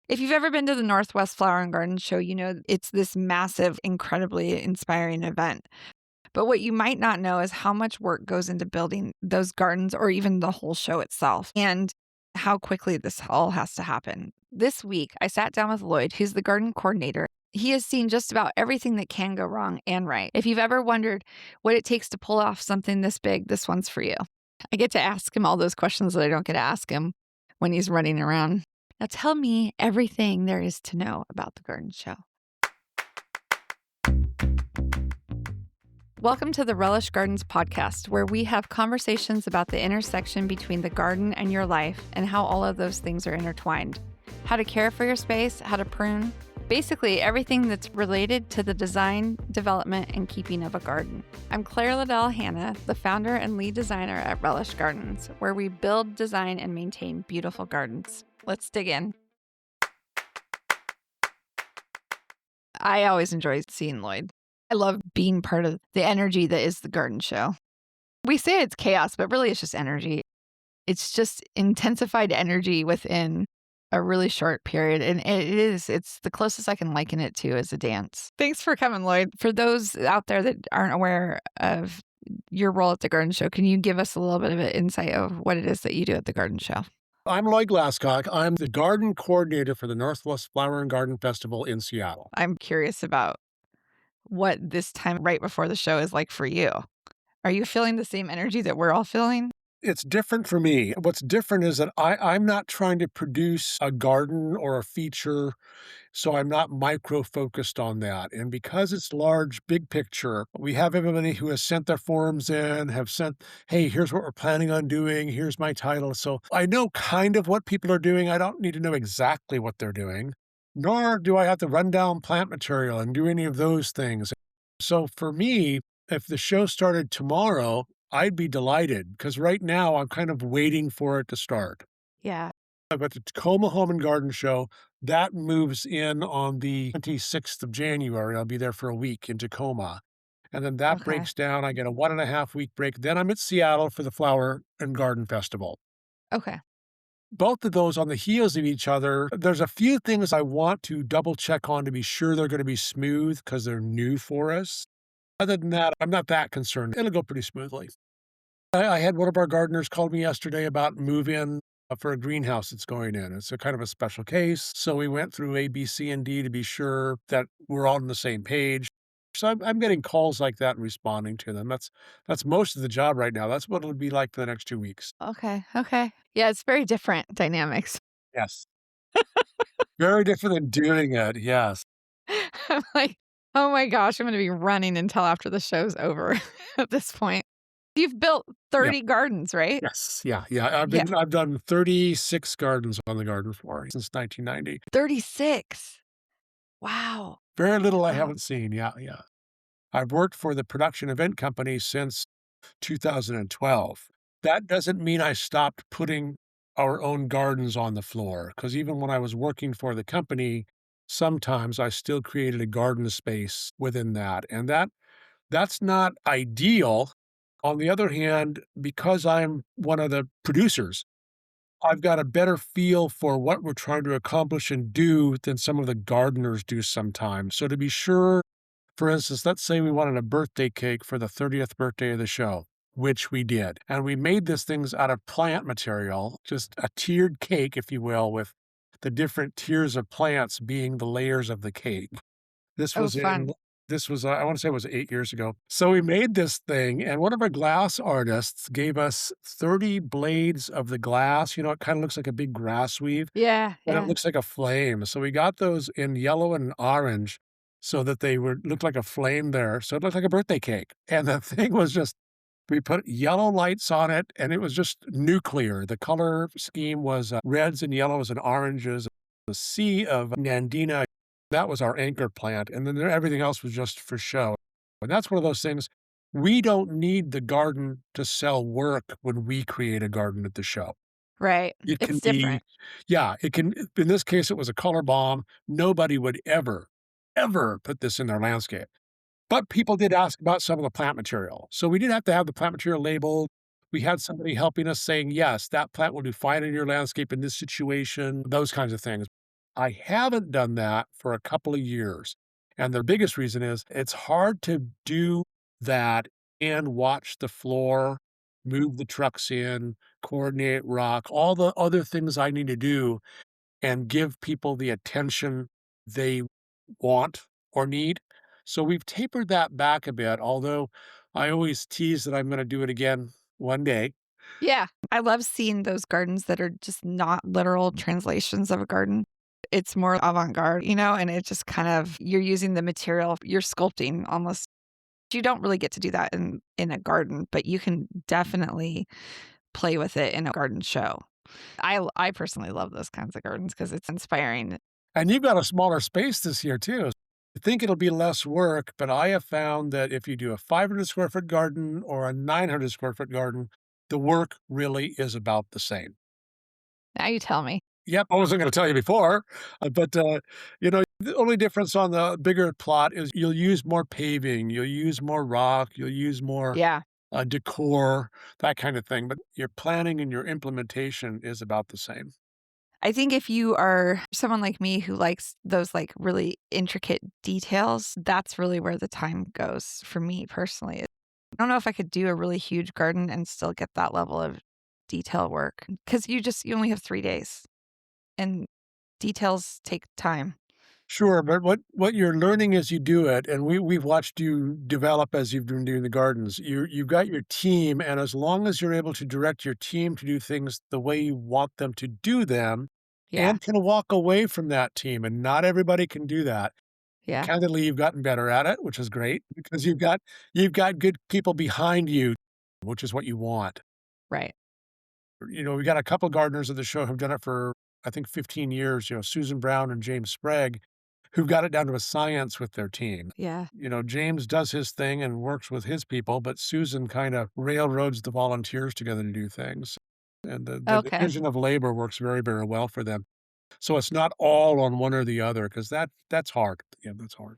If you've ever been to the Northwest Flower and Garden Show, you know it's this massive, incredibly inspiring event. But what you might not know is how much work goes into building those gardens or even the whole show itself and how quickly this all has to happen. This week, I sat down with Lloyd, who's the garden coordinator. He has seen just about everything that can go wrong and right. If you've ever wondered what it takes to pull off something this big, this one's for you. I get to ask him all those questions that I don't get to ask him when he's running around. Now tell me everything there is to know about the garden show. Welcome to the Relish Gardens podcast, where we have conversations about the intersection between the garden and your life and how all of those things are intertwined. How to care for your space, how to prune, basically everything that's related to the design, development, and keeping of a garden. I'm Claire Liddell Hanna, the founder and lead designer at Relish Gardens, where we build, design, and maintain beautiful gardens. Let's dig in. I always enjoy seeing Lloyd. I love being part of the energy that is the garden show. We say it's chaos, but really it's just energy. It's just intensified energy within a really short period. And it's the closest I can liken it to as a dance. Thanks for coming, Lloyd. For those out there that aren't aware of your role at the garden show, can you give us a little bit of an insight of what it is that you do at the garden show? I'm Lloyd Glasscock. I'm the garden coordinator for the Northwest Flower and Garden Festival in Seattle. I'm curious about what this time right before the show is like for you. Are you feeling the same energy that we're all feeling? It's different for me. What's different is that I'm not trying to produce a garden or a feature, so I'm not micro-focused on that. And because it's large, big picture, we have everybody who has sent their forms in, have sent, hey, here's what we're planning on doing, here's my title. So I know kind of what people are doing. I don't need to know exactly what they're doing, nor do I have to run down plant material and do any of those things. So for me, if the show started tomorrow, I'd be delighted because right now I'm kind of waiting for it to start. Yeah. I've got the Tacoma Home and Garden Show. That moves in on the 26th of January. I'll be there for a week in Tacoma. And then that Okay. breaks down. I get a 1.5 week break. Then I'm at Seattle for the Flower and Garden Festival. Okay. Both of those on the heels of each other. There's a few things I want to double check on to be sure they're going to be smooth because they're new for us. Other than that, I'm not that concerned. It'll go pretty smoothly. I had one of our gardeners called me yesterday about move-in for a greenhouse that's going in. It's a kind of a special case. So we went through A, B, C, and D to be sure that we're all on the same page. So I'm getting calls like that and responding to them. That's most of the job right now. That's what it'll be like for the next 2 weeks. Okay. Okay. Yeah, it's very different dynamics. Yes. Very different than doing it. Yes. I'm like, oh my gosh, I'm going to be running until after the show's over at this point. You've built Yeah. 30 gardens, right? Yes. Yeah. Yeah. Yeah. I've done 36 gardens on the garden floor since 1990. 36. Wow. Very little I Wow. haven't seen. Yeah. Yeah. I've worked for the production event company since 2012. That doesn't mean I stopped putting our own gardens on the floor, because even when I was working for the company, sometimes I still created a garden space within that. And that's not ideal. On the other hand, because I'm one of the producers, I've got a better feel for what we're trying to accomplish and do than some of the gardeners do sometimes. So to be sure, for instance, let's say we wanted a birthday cake for the 30th birthday of the show, which we did. And we made this things out of plant material, just a tiered cake, if you will, with the different tiers of plants being the layers of the cake. This Oh, was fun. I want to say it was 8 years ago. So we made this thing, and one of our glass artists gave us 30 blades of the glass. You know, it kind of looks like a big grass weave, Yeah. but it Yeah. looks like a flame. So we got those in yellow and orange so that they looked like a flame there. So it looked like a birthday cake. And the thing was just, we put yellow lights on it, and it was just nuclear. The color scheme was reds and yellows and oranges. The sea of Nandina, that was our anchor plant. And then everything else was just for show. And that's one of those things. We don't need the garden to sell work when we create a garden at the show. Right. It can It's be, different. yeah, it can, in this case, it was a color bomb. Nobody would ever, ever put this in their landscape. But people did ask about some of the plant material. So we did have to have the plant material labeled. We had somebody helping us saying, yes, that plant will do fine in your landscape in this situation, those kinds of things. I haven't done that for a couple of years. And the biggest reason is it's hard to do that and watch the floor, move the trucks in, coordinate rock, all the other things I need to do and give people the attention they want or need. So we've tapered that back a bit, although I always tease that I'm going to do it again one day. Yeah. I love seeing those gardens that are just not literal translations of a garden. It's more avant-garde, and it just kind of you're using the material, you're sculpting almost. You don't really get to do that in a garden, but you can definitely play with it in a garden show. I personally love those kinds of gardens because it's inspiring. And you've got a smaller space this year too. I think it'll be less work, but I have found that if you do a 500 square foot garden or a 900 square foot garden, the work really is about the same. Now you tell me. Yep, I wasn't gonna tell you before, the only difference on the bigger plot is you'll use more paving, you'll use more rock, you'll use more, Yeah. decor, that kind of thing, but your planning and your implementation is about the same. I think if you are someone like me who likes those, like, really intricate details, that's really where the time goes for me personally. I don't know if I could do a really huge garden and still get that level of detail work because you only have 3 days, and details take time. Sure, but what you're learning as you do it, and we've watched you develop as you've been doing the gardens. You've got your team, and as long as you're able to direct your team to do things the way you want them to do them, Yeah. and can walk away from that team, and not everybody can do that. Yeah. Candidly, you've gotten better at it, which is great because you've got good people behind you, which is what you want. Right. We got a couple gardeners of the show who've done it for, I think, 15 years, Susan Brown and James Sprague, who've got it down to a science with their team. Yeah. James does his thing and works with his people, but Susan kind of railroads the volunteers together to do things. And the Okay. division of labor works very, very well for them. So it's not all on one or the other because that's hard. Yeah, that's hard.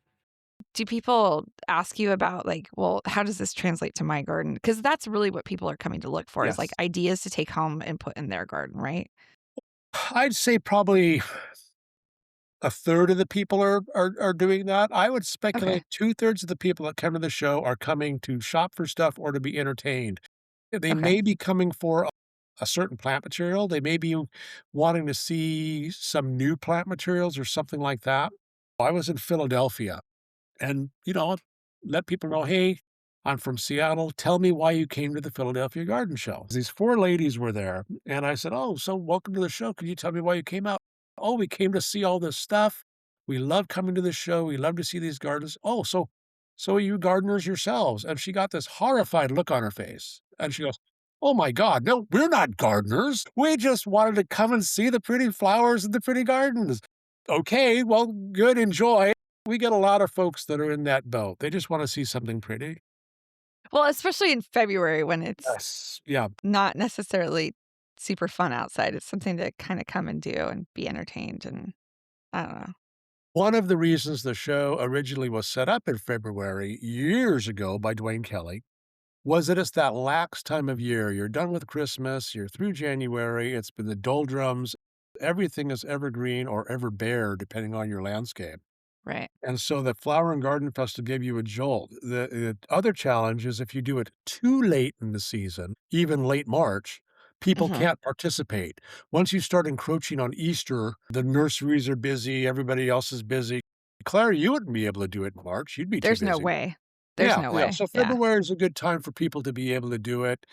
Do people ask you about, like, "Well, how does this translate to my garden?" Because that's really what people are coming to look for is, like, Yes. ideas to take home and put in their garden, right? I'd say probably a third of the people are doing that. I would Okay. speculate two-thirds of the people that come to the show are coming to shop for stuff or to be entertained. They Okay. may be coming for a certain plant material. They may be wanting to see some new plant materials or something like that. I was in Philadelphia and, let people know, "Hey, I'm from Seattle. Tell me why you came to the Philadelphia Garden Show." These 4 ladies were there, and I said, "Oh, so welcome to the show. Can you tell me why you came out?" "Oh, we came to see all this stuff. We love coming to the show. We love to see these gardens." "Oh, so are you gardeners yourselves?" And she got this horrified look on her face, and she goes, "Oh my god, no, we're not gardeners. We just wanted to come and see the pretty flowers and the pretty gardens." "Okay, well, good, enjoy." We get a lot of folks that are in that boat. They just wanna see something pretty. Well, especially in February when it's Yes. Yeah. not necessarily super fun outside. It's something to kinda come and do and be entertained, and I don't know. One of the reasons the show originally was set up in February years ago by Dwayne Kelly was that it's that lax time of year. You're done with Christmas, you're through January, it's been the doldrums, everything is evergreen or ever bare depending on your landscape. Right. And so the Flower and Garden Festival gave you a jolt. The other challenge is if you do it too late in the season, even late March, people Mhm. can't participate. Once you start encroaching on Easter, the nurseries are busy, everybody else is busy. Claire, you wouldn't be able to do it in March. You'd be too There's no busy. way. There's Yeah, no yeah. way. So Yeah. February is a good time for people to be able to do it.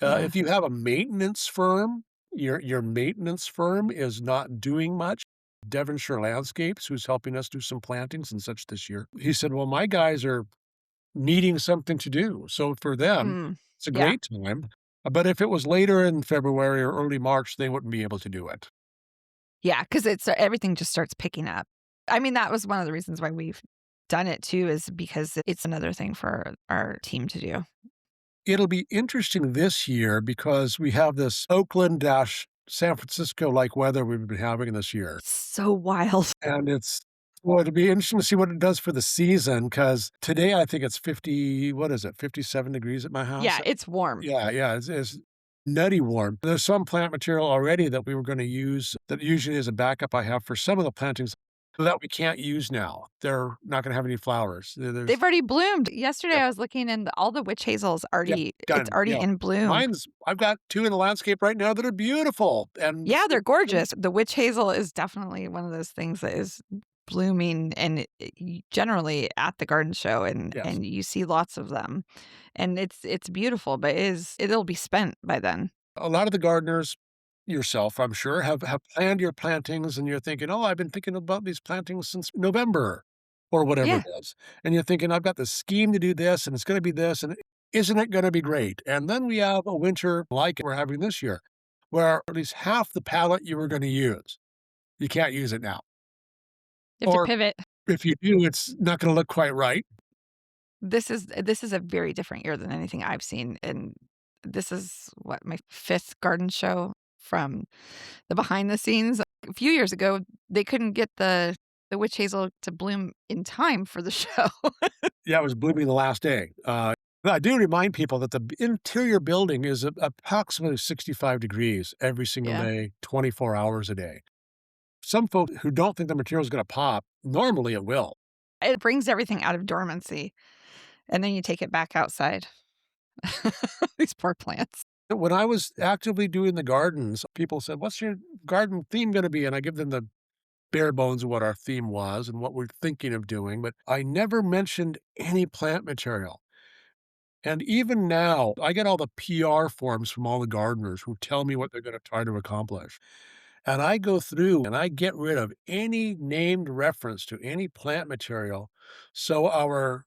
Yeah. If you have a maintenance firm, your maintenance firm is not doing much. Devonshire Landscapes, who's helping us do some plantings and such this year. He said, "Well, my guys are needing something to do." So for them, Mm. it's a Yeah. great time. But if it was later in February or early March, they wouldn't be able to do it. Yeah, 'cause it's everything just starts picking up. I mean, that was one of the reasons why we've done it too is because it's another thing for our team to do. It'll be interesting this year because we have this Oakland dash San Francisco-like weather we've been having this year. So wild. And it'll be interesting to see what it does for the season. Because today I think it's 50 what is it, 57 degrees at my house? Yeah, it's warm. Yeah, yeah, it's nutty warm. There's some plant material already that we were gonna use that usually is a backup I have for some of the plantings that we can't use now. They're not gonna have any flowers. There's They've already bloomed. Yesterday, yeah, I was looking and all the witch hazel's yeah, already it's done, already yeah. in bloom. I've got 2 in the landscape right now that are beautiful, and Yeah, they're some gorgeous. The witch hazel is definitely one of those things that is blooming and generally at the garden show yes. and you see lots of them. And it's beautiful, but it'll be spent by then. A lot of the gardeners, yourself, I'm sure, have planned your plantings, and you're thinking, "Oh, I've been thinking about these plantings since November," or whatever Yeah, it is. And you're thinking, "I've got this scheme to do this, and it's gonna be this, and isn't it gonna be great?" And then we have a winter like we're having this year, where at least half the palette you were gonna use, you can't use it now. you have to Or pivot. if you do, it's not gonna look quite right. This is a very different year than anything I've seen, and this is what my 5th garden show from the behind the scenes. A few years ago, they couldn't get the witch hazel to bloom in time for the show. Yeah, it was blooming the last day. I do remind people that the interior building is approximately 65 degrees every single Yeah. day, 24 hours a day. Some folks who don't think the material is gonna pop, normally it will. It brings everything out of dormancy, and then you take it back outside. These poor plants. When I was actively doing the gardens, people said, "What's your garden theme gonna be?" And I give them the bare bones of what our theme was and what we're thinking of doing, but I never mentioned any plant material. And even now, I get all the PR forms from all the gardeners who tell me what they're gonna try to accomplish. And I go through and I get rid of any named reference to any plant material, so our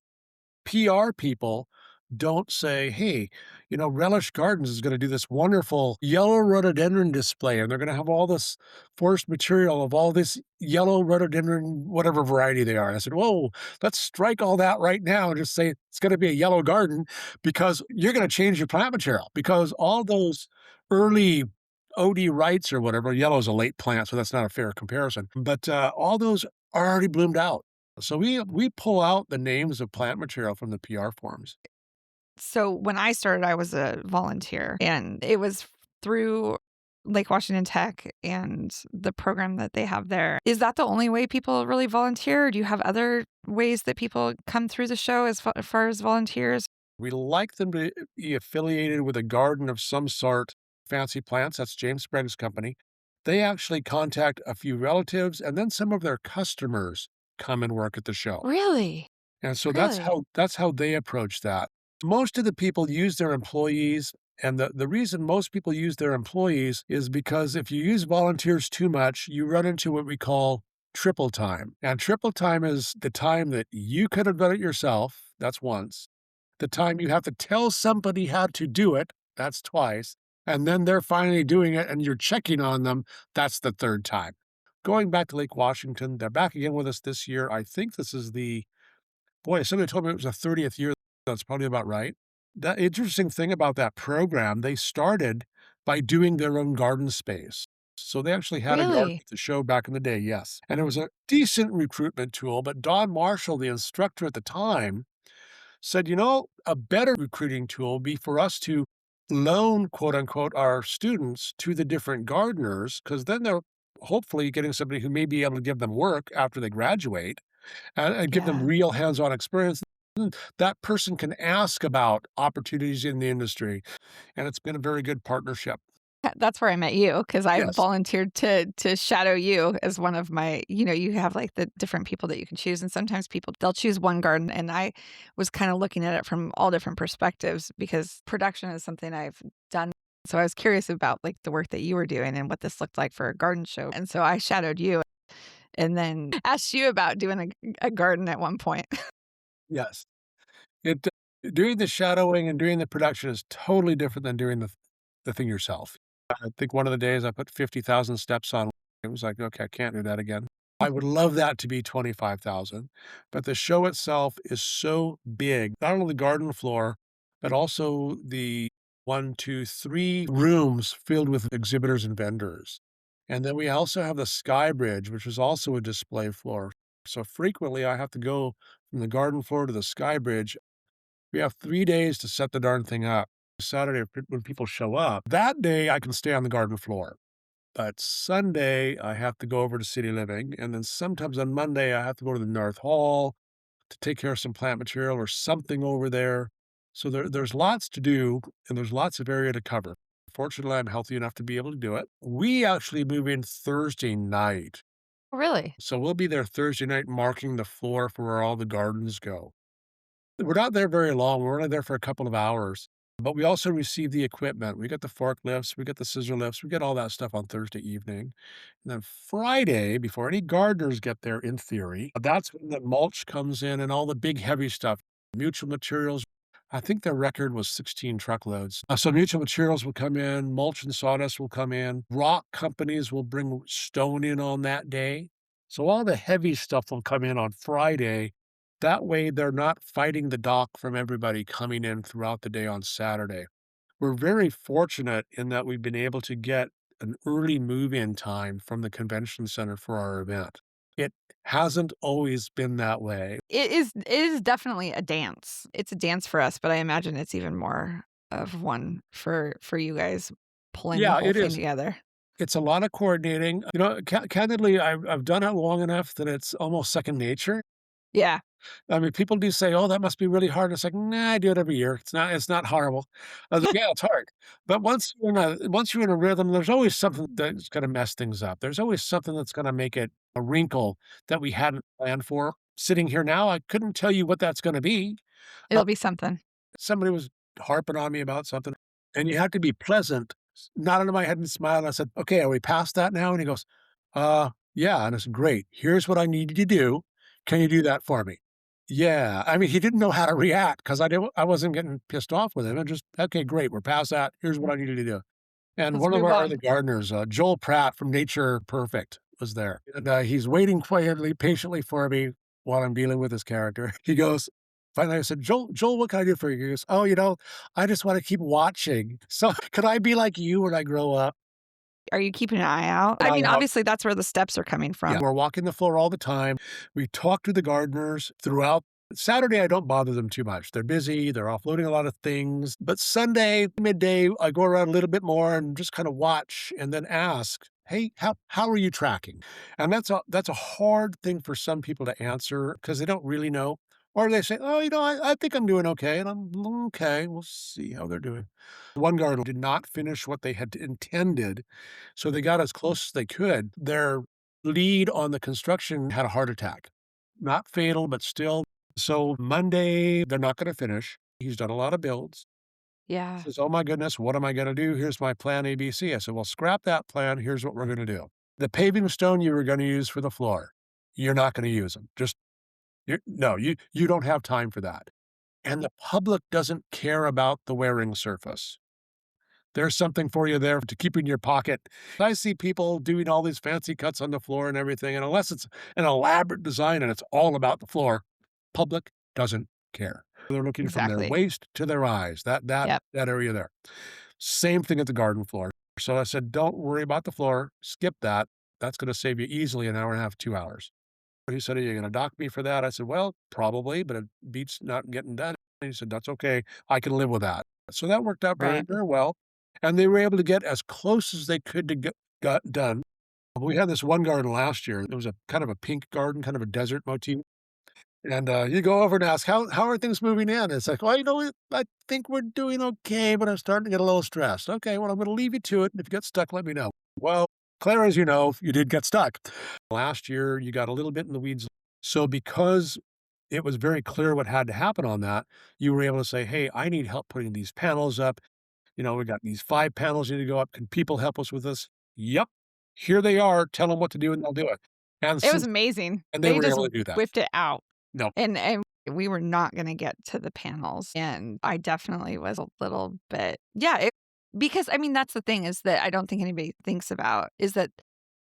PR people don't say, "Hey, Relish Gardens is gonna do this wonderful yellow rhododendron display, and they're gonna have all this forest material of all this yellow rhododendron, whatever variety they are." And I said, "Whoa, let's strike all that right now and just say it's gonna be a yellow garden because you're gonna change your plant material because all those early OD Wrights or whatever, yellow's a late plant, so that's not a fair comparison, but, all those are already bloomed out. So we pull out the names of plant material from the PR forms. So when I started, I was a volunteer, and it was through Lake Washington Tech and the program that they have there. Is that the only way people really volunteer, or do you have other ways that people come through the show as far as volunteers? We like them to be affiliated with a garden of some sort. Fancy Plants, that's James Sprague's company. They actually contact a few relatives, and then some of their customers come and work at the show. Really? And so Really? that's how they approach that. Most of the people use their employees, and the reason most people use their employees is because if you use volunteers too much, you run into what we call triple time. And triple time is the time that you could have done it yourself, that's once. The time you have to tell somebody how to do it, that's twice. And then they're finally doing it and you're checking on them, that's the third time. Going back to Lake Washington, they're back again with us this year. I think this is the boy, somebody told me it was the 30th year. That's probably about right. The interesting thing about that program, they started by doing their own garden space. So they actually had a garden Really? at the show back in the day, yes. And it was a decent recruitment tool, but Don Marshall, the instructor at the time, said, a better recruiting tool would be for us to loan, quote unquote, our students to the different gardeners, because then they're hopefully getting somebody who may be able to give them work after they graduate and give them Yeah. real hands-on experience. That person can ask about opportunities in the industry, and it's been a very good partnership. That's where I met you because I Yes. volunteered to shadow you as one of my you have, like, the different people that you can choose, and sometimes people they'll choose one garden, and I was kinda looking at it from all different perspectives because production is something I've done. So I was curious about, like, the work that you were doing and what this looked like for a garden show, and so I shadowed you and then asked you about doing a garden at one point. Yes. It doing the shadowing and doing the production is totally different than doing the thing yourself. I think one of the days I put 50,000 steps on, it was like, "Okay, I can't do that again." I would love that to be 25,000, but the show itself is so big, not only the garden floor, but also the 1, 2, 3 rooms filled with exhibitors and vendors. And then we also have the sky bridge, which is also a display floor. So frequently I have to go from the garden floor to the sky bridge. We have 3 days to set the darn thing up. Saturday when people show up. That day, I can stay on the garden floor. But Sunday, I have to go over to City Living, and then sometimes on Monday, I have to go to the North Hall to take care of some plant material or something over there. So there's lots to do, and there's lots of area to cover. Fortunately, I'm healthy enough to be able to do it. We actually move in Thursday night. Really? So we'll be there Thursday night marking the floor for where all the gardens go. We're not there very long. We're only there for a couple of hours, but we also receive the equipment. We get the forklifts, we get the scissor lifts, we get all that stuff on Thursday evening. And then Friday, before any gardeners get there, in theory, that's when the mulch comes in and all the big heavy stuff. Mutual Materials, I think their record was 16 truckloads. So Mutual Materials will come in, mulch and sawdust will come in, rock companies will bring stone in on that day. So all the heavy stuff will come in on Friday. That way, they're not fighting the dock from everybody coming in throughout the day on Saturday. We're very fortunate in that we've been able to get an early move-in time from the convention center for our event. It hasn't always been that way. It is definitely a dance. It's a dance for us, but I imagine it's even more of one for you guys pulling the Yeah, whole it thing is. together. It's a lot of coordinating. Candidly, I've done it long enough that it's almost second nature. Yeah, I mean, people do say, "Oh, that must be really hard." It's like, "Nah, I do it every year. It's not horrible." I was like, "Yeah, it's hard." But once you're in a rhythm, there's always something that's gonna mess things up. There's always something that's gonna make it a wrinkle that we hadn't planned for. Sitting here now, I couldn't tell you what that's gonna be. Uh, it'll be something. Somebody was harping on me about something, and you have to be pleasant, nodded my head and smiled, and I said, "Okay, are we past that now?" And he goes, yeah." And I said, "Great. Here's what I need you to do. Can you do that for me?" Yeah. I mean, he didn't know how to react because I wasn't getting pissed off with him. I just, "Okay, great. We're past that. Here's what I need you to do." And Let's one of move our on. other gardeners, Joel Pratt from Nature Perfect, was there. And, he's waiting quietly, patiently for me while I'm dealing with this character. He goes finally, I said, "Joel, what can I do for you?" He goes, "Oh, I just wanna keep watching. So, could I be like you when I grow up?" Are you keeping an eye out? And I I mean, out. obviously, that's where the steps are coming Yeah, from. we're walking the floor all the time. We talk to the gardeners throughout. Saturday, I don't bother them too much. They're busy, they're offloading a lot of things. But Sunday, midday, I go around a little bit more and just kind of watch and then ask, "Hey, how are you tracking?" And that's a hard thing for some people to answer because they don't really know. Or they say, "Oh, I think I'm doing okay." And I'm okay, we'll see how they're doing. One garden did not finish what they had intended, so they got as close as they could. Their lead on the construction had a heart attack. Not fatal, but still. So Monday, they're not gonna finish. He's done a lot of builds. He Yeah, says, "Oh my goodness, what am I gonna do? Here's my plan ABC." I said, "Well, scrap that plan. Here's what we're gonna do. The paving stone you were gonna use for the floor, you're not gonna use them. Just no, you don't have time for that." And the public doesn't care about the wearing surface. There's something for you there to keep in your pocket. I see people doing all these fancy cuts on the floor and everything, and unless it's an elaborate design and it's all about the floor, public doesn't care. They're looking from their exactly. waist to their eyes, that that Yep. that area there. Same thing at the garden floor. So I said, "Don't worry about the floor. Skip that. That's gonna save you easily an hour and a half, 2 hours." He said, "Are you gonna dock me for that?" I said, "Well, probably, but it beats not getting done." And he said, "That's okay. I can live with that." So that worked out very, Right. very well, and they were able to get as close as they could to get got done. We had this one garden last year. It was a kind of a pink garden, kind of a desert motif, and, you go over and ask, "How are things moving in?" It's like, "Well, I think we're doing okay, but I'm starting to get a little stressed." "Okay, well, I'm gonna leave you to it, and if you get stuck, let me know." Well, Claire, as you know, you did get stuck. Last year, you got a little bit in the weeds. So because it was very clear what had to happen on that, you were able to say, "Hey, I need help putting these panels up. We got these 5 panels need to go up. Can people help us with this?" "Yep. Here they are. Tell them what to do, and they'll do it." And It was since amazing. and they They were just able to do that. whipped it out, No, and we were not gonna get to the panels, and I definitely was a little bit because, I mean, that's the thing is that I don't think anybody thinks about is that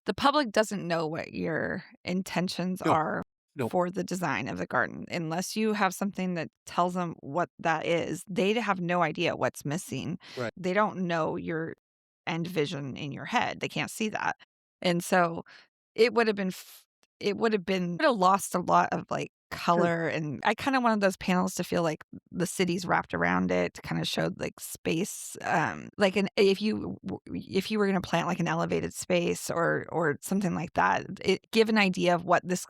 the public doesn't know what your intentions no, are no. for the design of the garden. Unless you have something that tells them what that is, they have no idea what's missing. Right. They don't know your end vision in your head. They can't see that. And so it would have been f it would have lost a lot of, like, Sure. color, and I kinda wanted those panels to feel like the city's wrapped around it, to kinda show, like, space, like, an if you were gonna plant, like, an elevated space or something like that, it give an idea of what this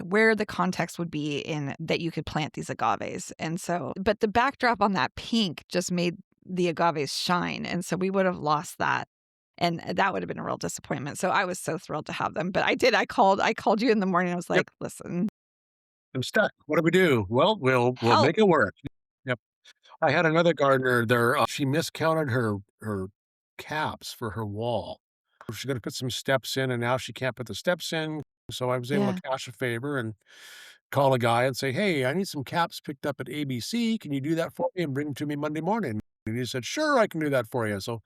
where the context would be in that you could plant these agaves, and so but the backdrop on that pink just made the agaves shine, and so we would have lost that, and that would have been a real disappointment, so I was so thrilled to have them, but I called you in the morning, I was Yep. like, "Listen, I'm stuck. What do we do? Well, we'll help." make it work. Yep. I had another gardener there, she miscounted her caps for her wall. She's gonna put some steps in, and now she can't put the steps in, so I was able Yeah. to cash a favor and call a guy and say, "Hey, I need some caps picked up at ABC. Can you do that for me and bring them to me Monday morning?" And he said, "Sure, I can do that for you." So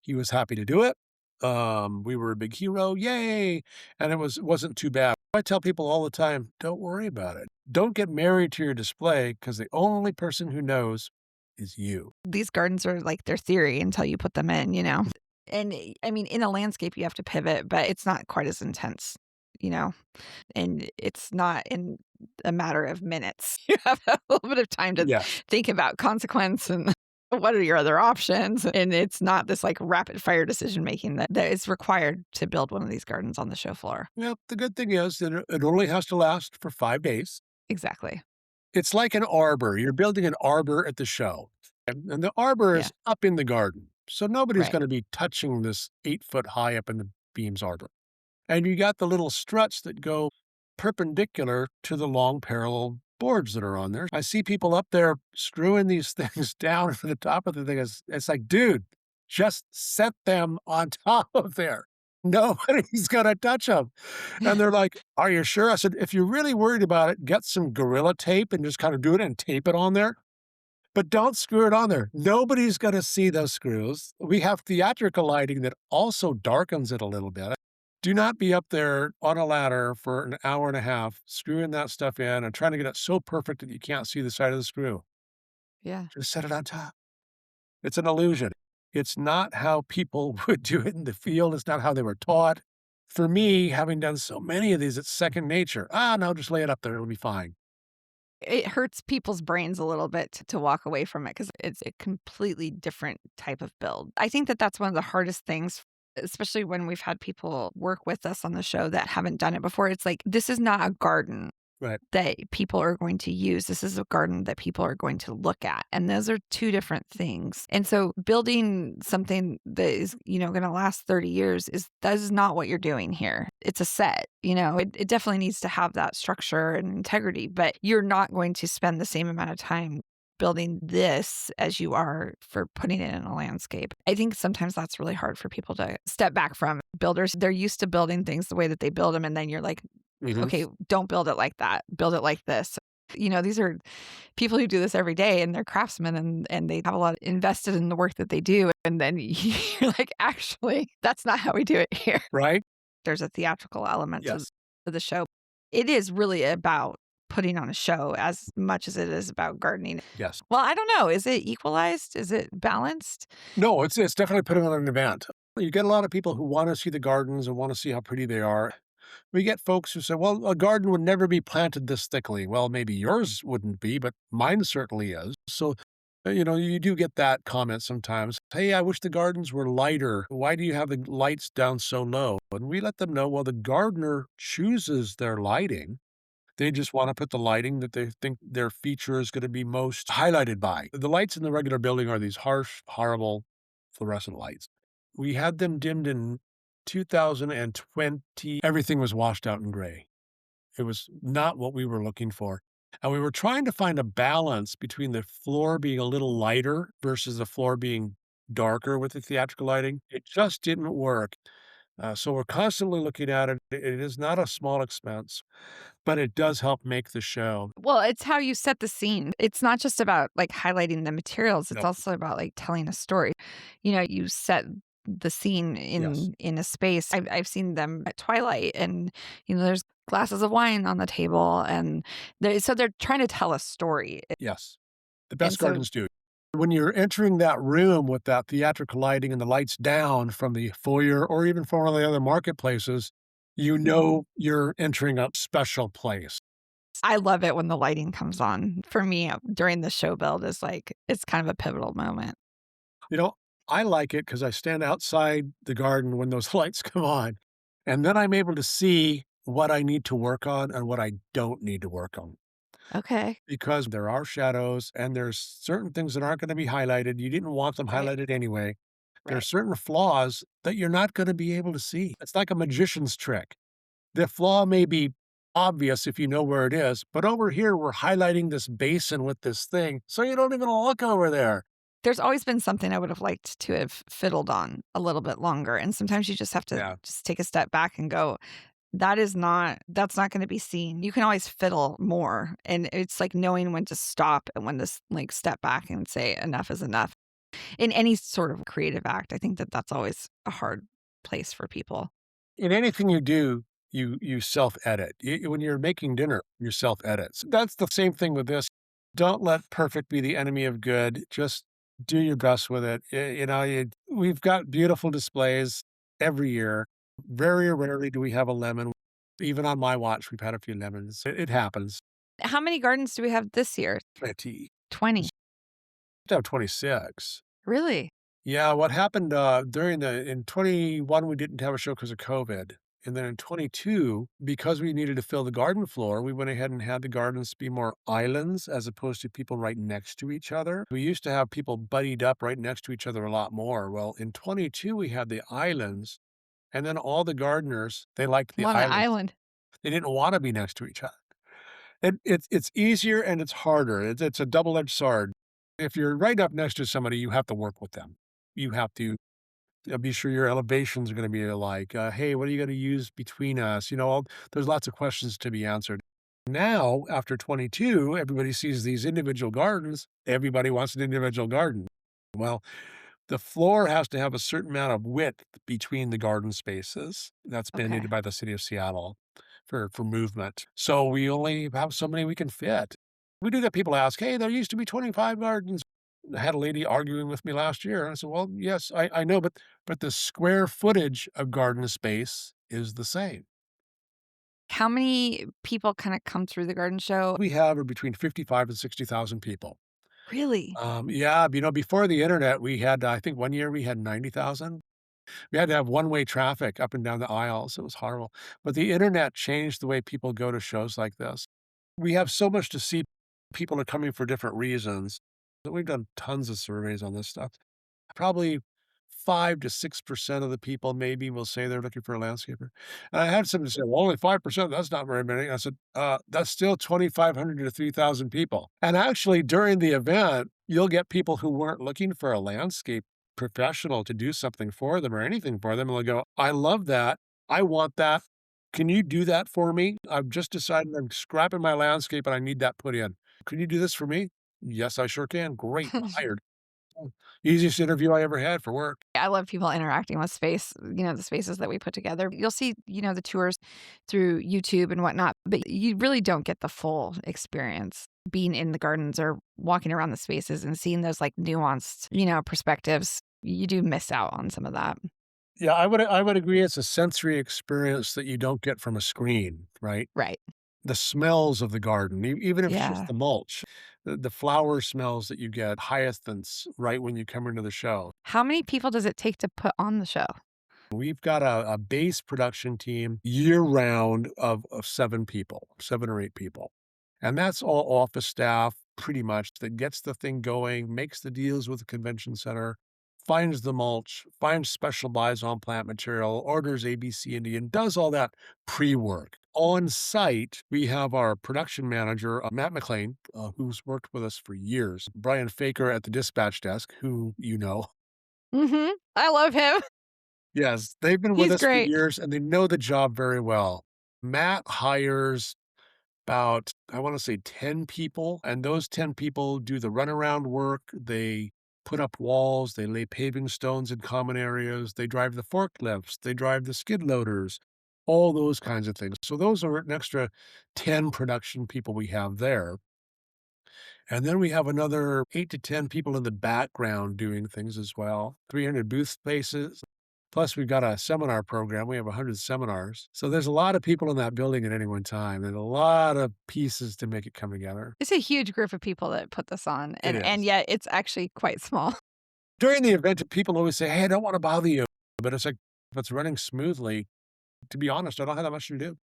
he was happy to do it. We were a big hero, yay! And it wasn't too bad. I tell people all the time, don't worry about it. Don't get married to your display because the only person who knows is you. These gardens are like their theory until you put them in, you know? And, I mean, in a landscape, you have to pivot, but it's not quite as intense, you know? And it's not in a matter of minutes. You have a little bit of time to Yes. think about consequence and what are your other options, and it's not this, like, rapid fire decision making that is required to build one of these gardens on the show floor. Well, the good thing is that it only has to last for 5 days. Exactly. It's like an arbor. You're building an arbor at the show, and the arbor Yeah, is up in the garden, so nobody's right. gonna be touching this 8-foot high up in the beams arbor. And you got the little struts that go perpendicular to the long parallel boards that are on there. I see people up there screwing these things down to the top of the thing. It's like, dude, just set them on top of there. Nobody's gonna touch them. And they're like, "Are you sure?" I said, "If you're really worried about it, get some Gorilla Tape and just kind of do it and tape it on there. But don't screw it on there. Nobody's gonna see those screws. We have theatrical lighting that also darkens it a little bit. Do not be up there on a ladder for an hour and a half, screwing that stuff in and trying to get it so perfect that you can't see the side of the screw. Yeah. Just set it on top. It's an illusion. It's not how people would do it in the field. It's not how they were taught. For me, having done so many of these, it's second nature. Ah, no, just lay it up there. It'll be fine. It hurts people's brains a little bit to walk away from it because it's a completely different type of build. I think that that's one of the hardest things, especially when we've had people work with us on the show that haven't done it before. It's like, this is not a garden Right. that people are going to use. This is a garden that people are going to look at. And those are two different things. And so building something that is, going to last 30 years that is not what you're doing here. It's a set, it definitely needs to have that structure and integrity, but you're not going to spend the same amount of time building this as you are for putting it in a landscape. I think sometimes that's really hard for people to step back from. Builders, they're used to building things the way that they build them. And then you're like, Mhm. okay, don't build it like that. Build it like this. These are people who do this every day and they're craftsmen and they have a lot invested in the work that they do. And then you're like, actually, that's not how we do it here. Right? There's a theatrical element Yes. to the show. It is really about putting on a show as much as it is about gardening. Yes. Well, I don't know. Is it equalized? Is it balanced? No, it's definitely putting on an event. You get a lot of people who wanna see the gardens and wanna see how pretty they are. We get folks who say, "Well, a garden would never be planted this thickly." Well, maybe yours wouldn't be, but mine certainly is. So, you do get that comment sometimes. "Hey, I wish the gardens were lighter. Why do you have the lights down so low?" And we let them know, well, the gardener chooses their lighting. They just wanna put the lighting that they think their feature is gonna be most highlighted by. The lights in the regular building are these harsh, horrible fluorescent lights. We had them dimmed in 2020. Everything was washed out in gray. It was not what we were looking for. And we were trying to find a balance between the floor being a little lighter versus the floor being darker with the theatrical lighting. It just didn't work. So we're constantly looking at it. It is not a small expense, but it does help make the show. Well, it's how you set the scene. It's not just about like highlighting the materials, it's No. also about like telling a story. You set the scene Yes. in a space. I've seen them at twilight and there's glasses of wine on the table and so they're trying to tell a story. Yes. The And best so gardens do. When you're entering that room with that theatrical lighting and the lights down from the foyer or even from one of the other marketplaces, you know you're entering a special place. I love it when the lighting comes on. For me, during the show build is like it's kind of a pivotal moment. You know, I like it because I stand outside the garden when those lights come on, and then I'm able to see what I need to work on and what I don't need to work on. Okay. Because there are shadows and there's certain things that aren't gonna be highlighted. You didn't want them Right. highlighted anyway. There are Right. certain flaws that you're not gonna be able to see. It's like a magician's trick. The flaw may be obvious if you know where it is, but over here, we're highlighting this basin with this thing, so you don't even look over there. There's always been something I would have liked to have fiddled on a little bit longer, and sometimes you just have to Yeah. just take a step back and go, that's not gonna be seen. You can always fiddle more, and it's like knowing when to stop and when to like, step back and say, "Enough is enough." In any sort of creative act, I think that that's always a hard place for people. In anything you do, you self-edit. When you're making dinner, you self-edit. So that's the same thing with this. Don't let perfect be the enemy of good. Just do your best with it. We've got beautiful displays every year. Very rarely do we have a lemon. Even on my watch, we've had a few lemons. It happens. How many gardens do we have this year? Plenty. 20. We have 26. Really? Yeah, what happened, during the in 21, we didn't have a show because of COVID, and then in 22, because we needed to fill the garden floor, we went ahead and had the gardens be more islands as opposed to people right next to each other. We used to have people buddied up right next to each other a lot more. Well, in 22, we had the islands, and then all the gardeners, they liked the On an islands. island. They didn't wanna be next to each other. It's easier and it's harder. It's a double-edged sword. If you're right up next to somebody, you have to work with them. You have to be sure your elevations are gonna be alike. "Hey, what are you gonna use between us?" There's lots of questions to be answered. Now, after 22, everybody sees these individual gardens. Everybody wants an individual garden. Well, the floor has to have a certain amount of width between the garden spaces. That's Okay. mandated by the city of Seattle for movement. So we only have so many we can fit. We do get people ask, "Hey, there used to be 25 gardens." I had a lady arguing with me last year, and I said, "Well, yes, I know, but the square footage of garden space is the same." How many people kinda come through the garden show? We have between 55 and 60,000 people. Really? Yeah, before the internet, we had, I think one year we had 90,000. We had to have one-way traffic up and down the aisles. It was horrible. But the internet changed the way people go to shows like this. We have so much to see. People are coming for different reasons. We've done tons of surveys on this stuff. Probably 5 to 6% of the people maybe will say they're looking for a landscaper. And I had somebody say, "Well, only 5%, that's not very many." I said, that's still 2,500 to 3,000 people." And actually, during the event, you'll get people who weren't looking for a landscape professional to do something for them or anything for them, and they'll go, "I love that. I want that. Can you do that for me? I've just decided I'm scrapping my landscape and I need that put in. Can you do this for me?" "Yes, I sure can." "Great, hired." Oh, easiest interview I ever had for work. I love people interacting with space, the spaces that we put together. You'll see, the tours through YouTube and whatnot, but you really don't get the full experience being in the gardens or walking around the spaces and seeing those like nuanced, perspectives. You do miss out on some of that. Yeah, I would agree it's a sensory experience that you don't get from a screen, right? Right. The smells of the garden, even if it's just Yeah. the mulch, the flower smells that you get, hyacinths right when you come into the show. How many people does it take to put on the show? We've got a base production team year round of 7 people, 7 or 8 people. And that's all office staff pretty much that gets the thing going, makes the deals with the convention center, finds the mulch, finds special buys on plant material, orders A, B, C, and D, and does all that pre-work. On site, we have our production manager, Matt McLean, who's worked with us for years, Brian Faker at the dispatch desk, who you know. Mhm. I love him. Yes, they've been with He's us for great. years, and they know the job very well. Matt hires about, I wanna say 10 people, and those 10 people do the runaround work. They put up walls, they lay paving stones in common areas, they drive the forklifts, they drive the skid loaders, all those kinds of things. So those are an extra 10 production people we have there. And then we have another 8 to 10 people in the background doing things as well. 300 booth spaces. Plus, we've got a seminar program. We have 100 seminars. So there's a lot of people in that building at any one time and a lot of pieces to make it come together. It's a huge group of people that put this on, It and is. yet it's actually quite small. During the event, people always say, "Hey, I don't want to bother you." But it's like, if it's running smoothly, to be honest, I don't have that much to do.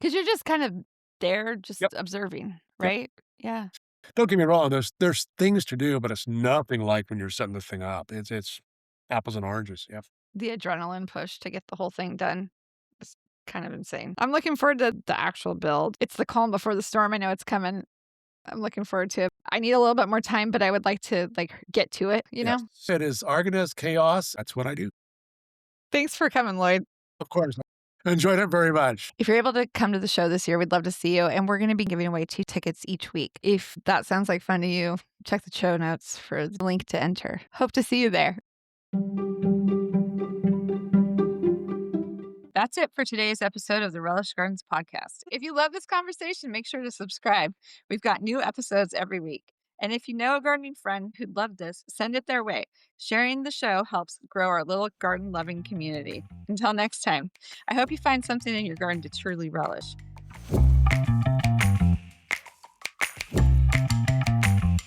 'Cause you're just kind of there, just Yep. observing, Yep. right? Yeah. Don't get me wrong, there's things to do, but it's nothing like when you're setting the thing up. It's apples and oranges. Yep. The adrenaline push to get the whole thing done is kind of insane. I'm looking forward to the actual build. It's the calm before the storm. I know it's coming. I'm looking forward to it. I need a little bit more time, but I would like to, like, get to it, you Yes. know? It is organized chaos. That's what I do. Thanks for coming, Lloyd. Of course. I enjoyed it very much. If you're able to come to the show this year, we'd love to see you, and we're gonna be giving away 2 tickets each week. If that sounds like fun to you, check the show notes for the link to enter. Hope to see you there. That's it for today's episode of the Relish Gardens podcast. If you love this conversation, make sure to subscribe. We've got new episodes every week. And if you know a gardening friend who'd love this, send it their way. Sharing the show helps grow our little garden loving community. Until next time, I hope you find something in your garden to truly relish.